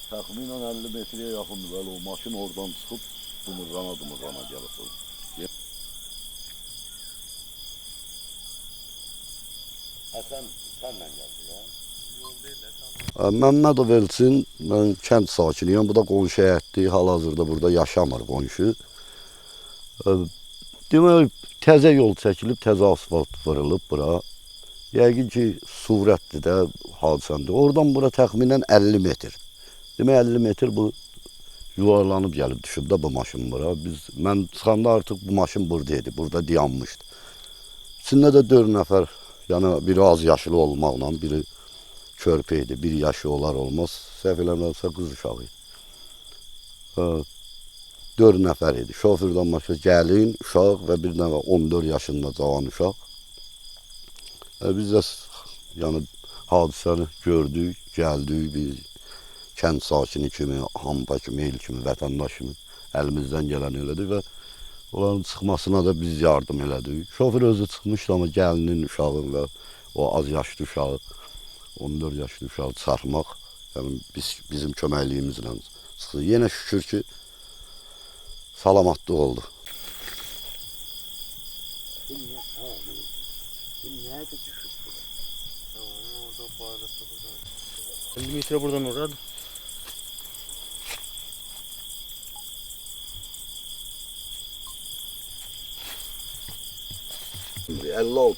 Təxminən 50 metrəyə yaxındır bəli, o maşın oradan çıxıb dımırrana gəlib. Həsən sənlə gəldi ya? Yol deyil, Həsən. Məmmədov Elçin, mən kənd sakiniyəm, bu da qonşu həyətdir, hal-hazırda burada yaşamır qonşu. Demək, təzə yol çəkilib, təzə asfalt vurulub bura. Yəqin ki, surətdir də hadisəndə. Oradan bura təxminən 50 metr. Demək, 50 metr bu yuvarlanıb gəlib düşüb də bu maşın bura. Mən çıxanda artıq bu maşın buradaydı, burada dayanmışdı. İçində də 4 nəfər, yəni biri az yaşlı olmaqla, biri körpə idi, bir yaşı olar olmaz. Səhv eləmirəmsə qız uşağı idi. 4 nəfər idi. Şofördən başqa gəlin, uşaq və bir dənə 14 yaşında cavan uşaq. Biz də yəni, hadisəni gördük, gəldik, biz kənd sakini kimi, hampa kimi, el kimi, vətəndaş kimi əlimizdən gələn elədik və onların çıxmasına da biz yardım elədik. Şoför özü çıxmışdı, amma gəlinin, uşağın və o az yaşlı uşağı, 14 yaşlı uşağı çıxartmaq, yəni bizim köməkliyimizlə çıxdı. Yenə şükür ki, salamatlıq oldu. Nerede düşüp bu? Tamam, orada bağda sokacağım. 50 metre buradan orada. 56